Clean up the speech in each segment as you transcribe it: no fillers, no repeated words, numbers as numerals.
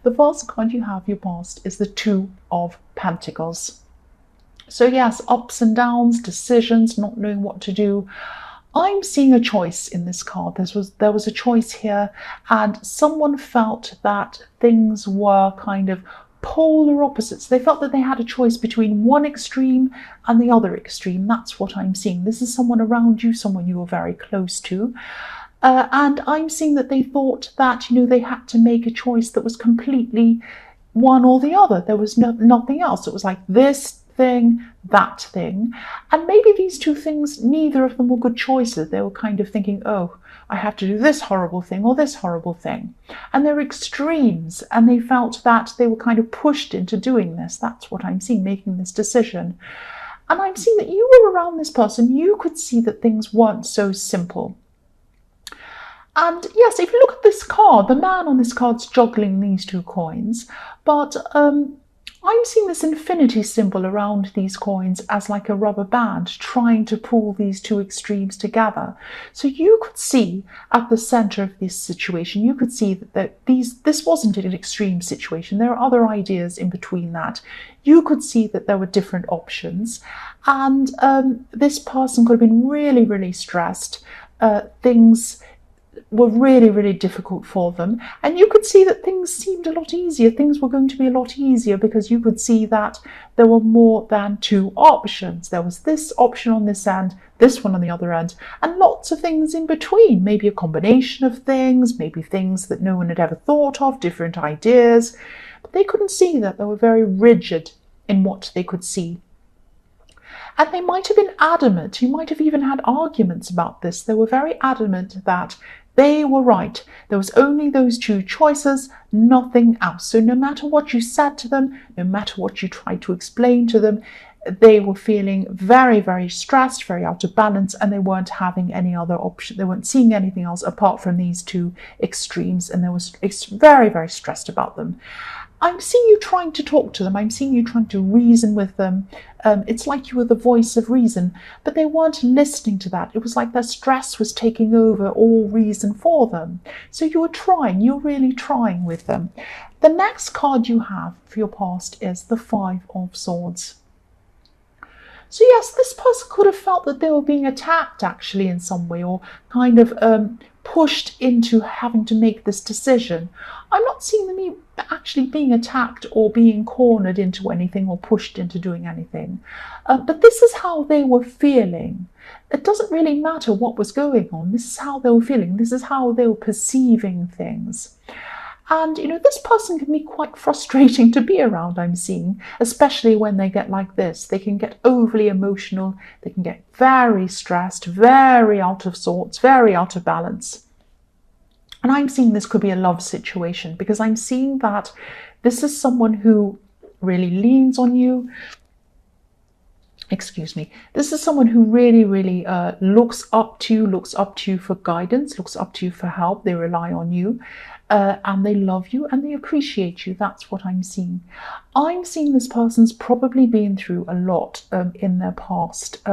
The first card you have, your past, is the Two of Pentacles. So yes, ups and downs, decisions, not knowing what to do. I'm seeing a choice in this card. There was a choice here, and someone felt that things were kind of polar opposites. They felt that they had a choice between one extreme and the other extreme. That's what I'm seeing. This is someone around you, someone you are very close to. And I'm seeing that they thought that, they had to make a choice that was completely one or the other. There was nothing else. It was like this thing, that thing. And maybe these two things, neither of them were good choices. They were kind of thinking, oh, I have to do this horrible thing or this horrible thing. And they're extremes, and they felt that they were kind of pushed into doing this. That's what I'm seeing, making this decision. And I'm seeing that you were around this person. You could see that things weren't so simple. And yes, if you look at this card, the man on this card's juggling these two coins, but I'm seeing this infinity symbol around these coins as like a rubber band trying to pull these two extremes together. So you could see at the center of this situation, you could see that this wasn't an extreme situation. There are other ideas in between that. You could see that there were different options, and this person could have been really, really stressed. Things were really, really difficult for them. And you could see that things seemed a lot easier. Things were going to be a lot easier because you could see that there were more than two options. There was this option on this end, this one on the other end, and lots of things in between. Maybe a combination of things, maybe things that no one had ever thought of, different ideas. But they couldn't see that. They were very rigid in what they could see. And they might have been adamant. You might have even had arguments about this. They were very adamant that they were right. There was only those two choices, nothing else. So no matter what you said to them, no matter what you tried to explain to them, they were feeling very, very stressed, very out of balance, and they weren't having any other option. They weren't seeing anything else apart from these two extremes, and it's very, very stressed about them. I'm seeing you trying to talk to them. I'm seeing you trying to reason with them. It's like you were the voice of reason, but they weren't listening to that. It was like their stress was taking over all reason for them. So you were trying, you're really trying with them. The next card you have for your past is the Five of Swords. So yes, this person could have felt that they were being attacked actually in some way, or kind of pushed into having to make this decision. I'm not seeing them actually being attacked or being cornered into anything or pushed into doing anything. But this is how they were feeling. It doesn't really matter what was going on. This is how they were feeling. This is how they were perceiving things. And, this person can be quite frustrating to be around, I'm seeing, especially when they get like this. They can get overly emotional. They can get very stressed, very out of sorts, very out of balance. And I'm seeing this could be a love situation, because I'm seeing that this is someone who really leans on you. This is someone who really, really looks up to you for guidance, looks up to you for help. They rely on you. And they love you and they appreciate you. That's what I'm seeing. I'm seeing this person's probably been through a lot in their past,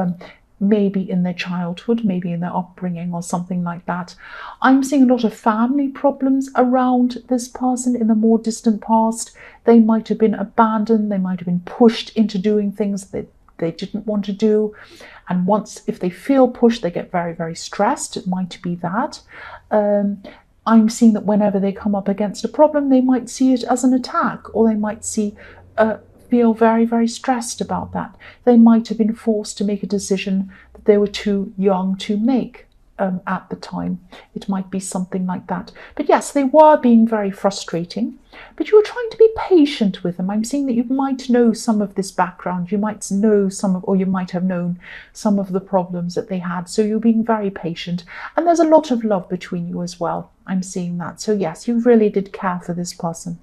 maybe in their childhood, maybe in their upbringing or something like that. I'm seeing a lot of family problems around this person in the more distant past. They might have been abandoned. They might have been pushed into doing things that they didn't want to do. And if they feel pushed, they get very, very stressed. It might be that. I'm seeing that whenever they come up against a problem, they might see it as an attack, or they might feel very, very stressed about that. They might have been forced to make a decision that they were too young to make at the time. It might be something like that. But yes, they were being very frustrating, but you were trying to be patient with them. I'm seeing that you might know some of this background. You might know or you might have known some of the problems that they had. So you're being very patient. And there's a lot of love between you as well. I'm seeing that. So yes, you really did care for this person.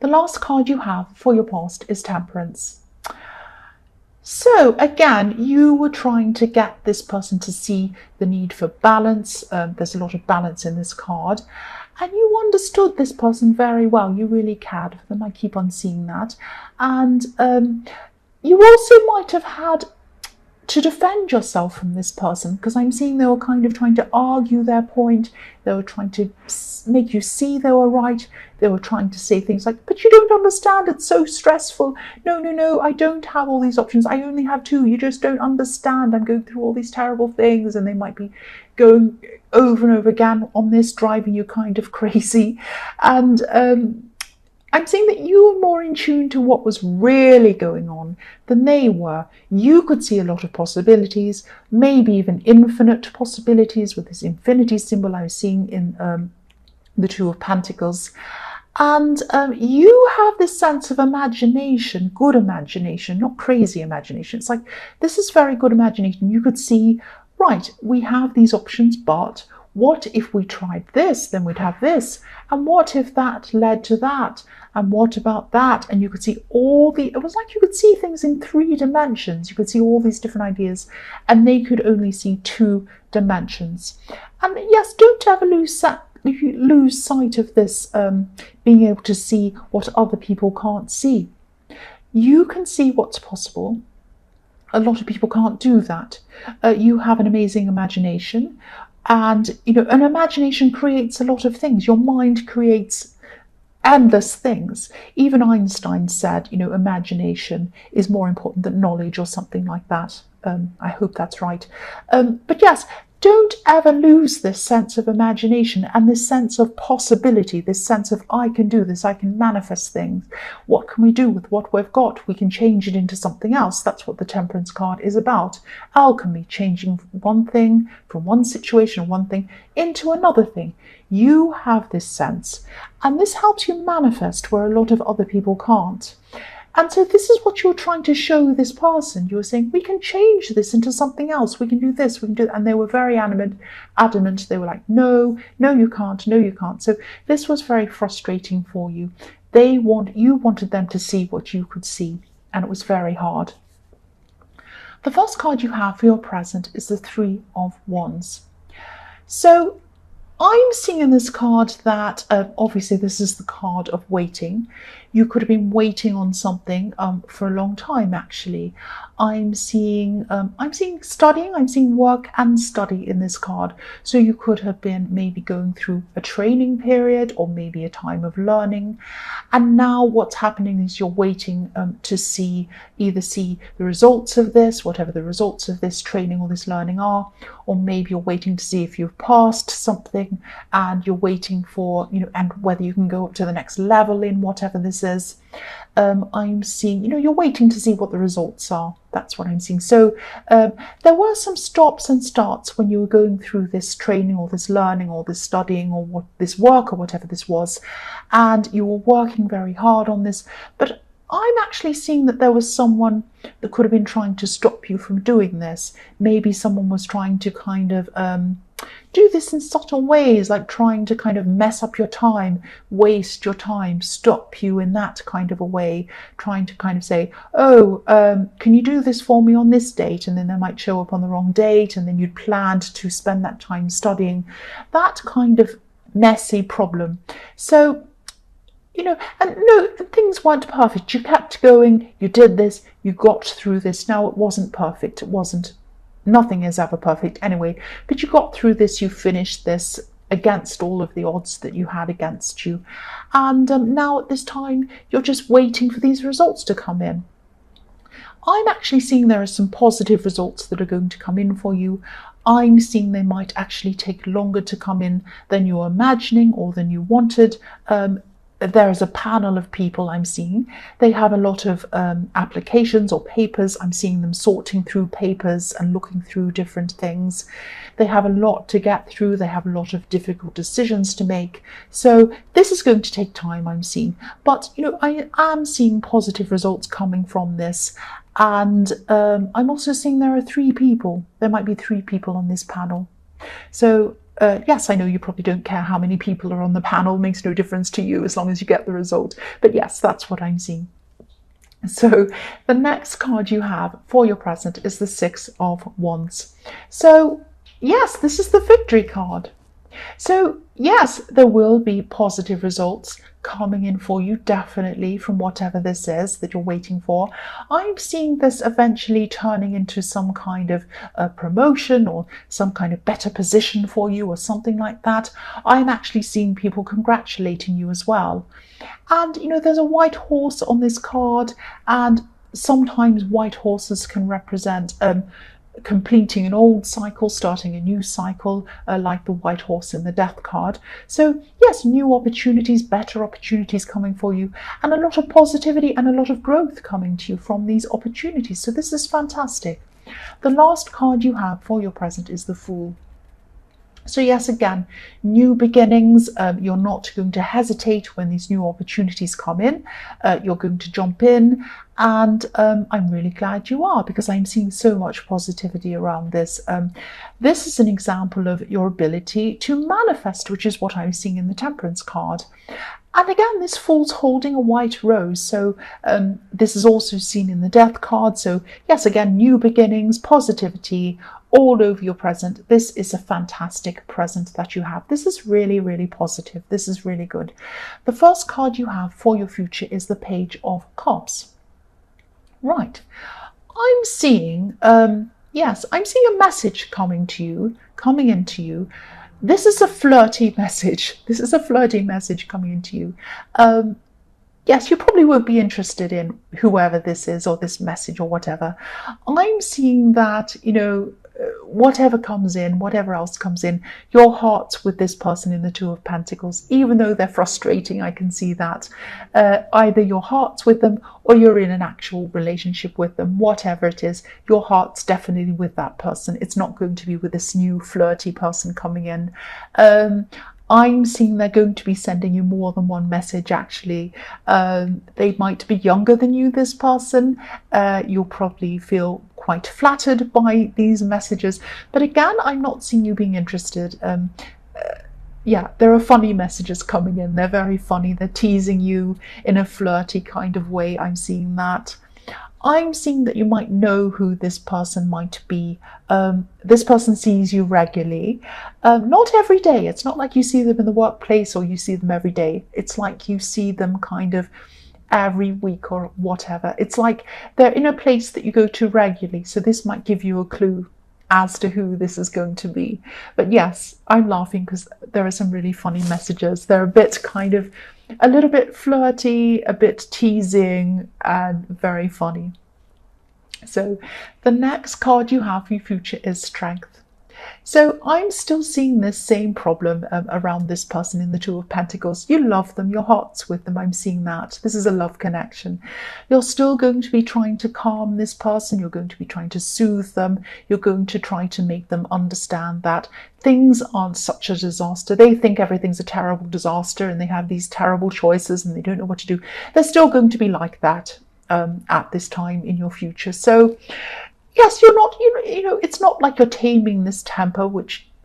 The last card you have for your past is Temperance. So again, you were trying to get this person to see the need for balance. There's a lot of balance in this card. And you understood this person very well. You really cared for them. I keep on seeing that. And you also might have had to defend yourself from this person, because I'm seeing they were kind of trying to argue their point. They were trying to make you see they were right. They were trying to say things like, but you don't understand, it's so stressful. No, I don't have all these options. I only have two. You just don't understand. I'm going through all these terrible things, and they might be going over and over again on this, driving you kind of crazy. And I'm seeing that you were more in tune to what was really going on than they were. You could see a lot of possibilities, maybe even infinite possibilities with this infinity symbol I was seeing in the Two of Pentacles. And you have this sense of imagination, good imagination, not crazy imagination. It's like, this is very good imagination. You could see, right, we have these options, but what if we tried this? Then we'd have this. And what if that led to that? And what about that? And you could see it was like you could see things in 3 dimensions. You could see all these different ideas, and they could only see 2 dimensions. And yes, don't ever lose sight of this, being able to see what other people can't see. You can see what's possible. A lot of people can't do that. You have an amazing imagination. And, an imagination creates a lot of things. Your mind creates endless things. Even Einstein said, imagination is more important than knowledge, or something like that. I hope that's right. But yes, don't ever lose this sense of imagination and this sense of possibility, this sense of, I can do this, I can manifest things. What can we do with what we've got? We can change it into something else. That's what the Temperance card is about. Alchemy, changing one thing from one situation, one thing, into another thing. You have this sense, and this helps you manifest where a lot of other people can't. And so this is what you're trying to show this person. You were saying, we can change this into something else. We can do this, we can do that. And they were very adamant. They were like, no, you can't, no, you can't. So this was very frustrating for you. You wanted them to see what you could see, and it was very hard. The first card you have for your present is the 3 of Wands. So I'm seeing in this card that obviously this is the card of waiting. You could have been waiting on something for a long time, actually. I'm seeing studying, I'm seeing work and study in this card. So you could have been maybe going through a training period, or maybe a time of learning. And now what's happening is you're waiting to either see the results of this, whatever the results of this training or this learning are, or maybe you're waiting to see if you've passed something, and you're waiting for, and whether you can go up to the next level in whatever this is. I'm seeing, you're waiting to see what the results are. That's what I'm seeing. So there were some stops and starts when you were going through this training or this learning or this studying or this work or whatever this was, and you were working very hard on this. But I'm actually seeing that there was someone that could have been trying to stop you from doing this. Maybe someone was trying to kind of do this in subtle ways, like trying to kind of mess up your time, waste your time, stop you in that kind of a way, trying to kind of say, can you do this for me on this date? And then they might show up on the wrong date, and then you'd planned to spend that time studying. That kind of messy problem. So, and no, things weren't perfect. You kept going, you did this, you got through this. Now, it wasn't perfect. Nothing is ever perfect anyway, but you got through this, you finished this against all of the odds that you had against you. And now at this time, you're just waiting for these results to come in. I'm actually seeing there are some positive results that are going to come in for you. I'm seeing they might actually take longer to come in than you were imagining or than you wanted. There is a panel of people I'm seeing. They have a lot of applications or papers. I'm seeing them sorting through papers and looking through different things. They have a lot to get through. They have a lot of difficult decisions to make. So this is going to take time, I'm seeing. But, I am seeing positive results coming from this. And I'm also seeing there are 3 people. There might be 3 people on this panel. So yes, I know you probably don't care how many people are on the panel. It makes no difference to you as long as you get the result. But yes, that's what I'm seeing. So the next card you have for your present is the 6 of Wands. So yes, this is the victory card. So yes, there will be positive results coming in for you, definitely, from whatever this is that you're waiting for. I'm seeing this eventually turning into some kind of promotion or some kind of better position for you or something like that. I'm actually seeing people congratulating you as well. And there's a white horse on this card, and sometimes white horses can represent completing an old cycle, starting a new cycle, like the white horse in the death card. So yes, new opportunities, better opportunities coming for you, and a lot of positivity and a lot of growth coming to you from these opportunities. So this is fantastic. The last card you have for your present is the Fool. So yes, again, new beginnings. You're not going to hesitate when these new opportunities come in. You're going to jump in, and I'm really glad you are, because I'm seeing so much positivity around this. This is an example of your ability to manifest, which is what I'm seeing in the Temperance card. And again, this Fool's holding a white rose. So this is also seen in the Death card. So yes, again, new beginnings, positivity all over your present. This is a fantastic present that you have. This is really, really positive. This is really good. The first card you have for your future is the Page of Cups. Right. I'm seeing, yes, I'm seeing a message coming into you. This is a flirty message. This is a flirty message coming into you. Yes, you probably won't be interested in whoever this is or this message or whatever. I'm seeing that, whatever comes in, whatever else comes in, your heart's with this person in the Two of Pentacles. Even though they're frustrating, I can see that. Either your heart's with them or you're in an actual relationship with them. Whatever it is, your heart's definitely with that person. It's not going to be with this new flirty person coming in. I'm seeing they're going to be sending you more than one message, actually. They might be younger than you, this person. You'll probably feel quite flattered by these messages. But again, I'm not seeing you being interested. Yeah, there are funny messages coming in. They're very funny. They're teasing you in a flirty kind of way. I'm seeing that. I'm seeing that you might know who this person might be. This person sees you regularly. Not every day. It's not like you see them in the workplace or you see them every day. It's like you see them kind of every week or whatever. It's like they're in a place that you go to regularly. So this might give you a clue as to who this is going to be. But yes, I'm laughing because there are some really funny messages. They're a bit kind of a little bit flirty, a bit teasing, and very funny. So the next card you have for your future is Strength. So I'm still seeing this same problem around this person in the Two of Pentacles. You love them, your heart's with them. I'm seeing that. This is a love connection. You're still going to be trying to calm this person. You're going to be trying to soothe them. You're going to try to make them understand that things aren't such a disaster. They think everything's a terrible disaster and they have these terrible choices and they don't know what to do. They're still going to be like that at this time in your future. So yes, you're not, it's not like you're taming this temper,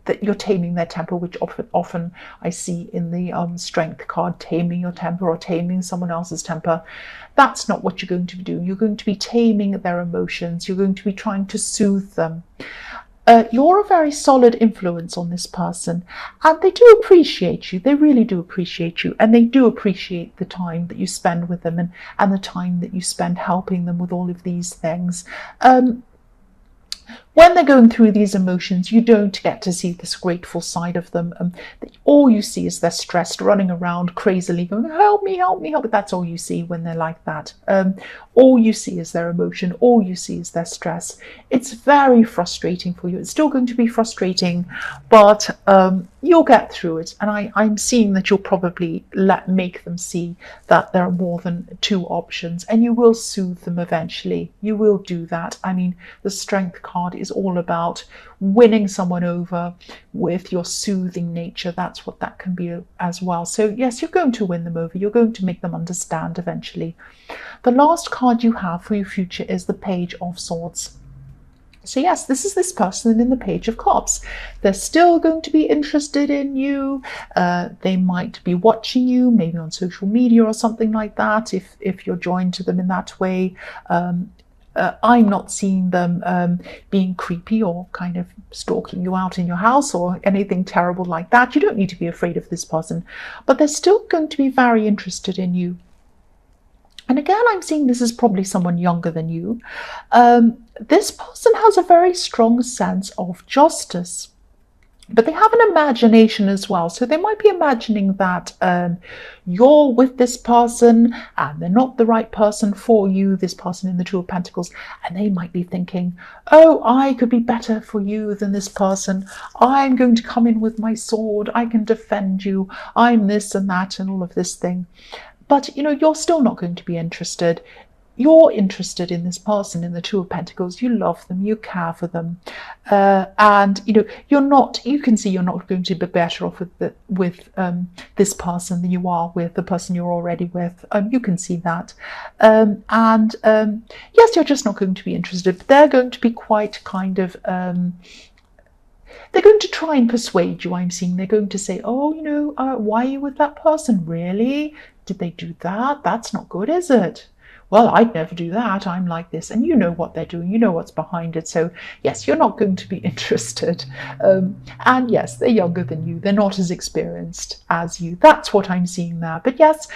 that you're taming their temper, which often I see in the Strength card, taming your temper or taming someone else's temper. That's not what you're going to be doing. You're going to be taming their emotions. You're going to be trying to soothe them. You're a very solid influence on this person, and they do appreciate you. They really do appreciate you, and they do appreciate the time that you spend with them and the time that you spend helping them with all of these things. When they're going through these emotions, you don't get to see this grateful side of them. All you see is they're stressed, running around crazily, going, help me, help me, help me. That's all you see when they're like that. All you see is their emotion. All you see is their stress. It's very frustrating for you. It's still going to be frustrating, but you'll get through it. And I'm seeing that you'll probably make them see that there are more than two options, and you will soothe them eventually. You will do that. I mean, the Strength card is all about winning someone over with your soothing nature. That's what that can be as well. So yes, you're going to win them over. You're going to make them understand eventually. The last card you have for your future is the Page of Swords. So yes, this is this person in the Page of Cups. They're still going to be interested in you. They might be watching you, maybe on social media or something like that, if you're joined to them in that way. I'm not seeing them being creepy or kind of stalking you out in your house or anything terrible like that. You don't need to be afraid of this person, but they're still going to be very interested in you. And again, I'm seeing this is probably someone younger than you. This person has a very strong sense of justice, but they have an imagination as well. So they might be imagining that you're with this person and they're not the right person for you, this person in the Two of Pentacles. And they might be thinking, oh, I could be better for you than this person. I'm going to come in with my sword. I can defend you. I'm this and that and all of this thing. But, you're still not going to be interested. You're interested in this person in the Two of Pentacles. You love them, you care for them, and you can see you're not going to be better off with this person than you are with the person you're already with. You can see that, yes, you're just not going to be interested. But they're going to be quite kind of. They're going to try and persuade you, I'm seeing. They're going to say, oh, why are you with that person? Really? Did they do that? That's not good, is it? Well, I'd never do that. I'm like this. And you know what they're doing. You know what's behind it. So, yes, you're not going to be interested. And yes, they're younger than you. They're not as experienced as you. That's what I'm seeing there. But yes,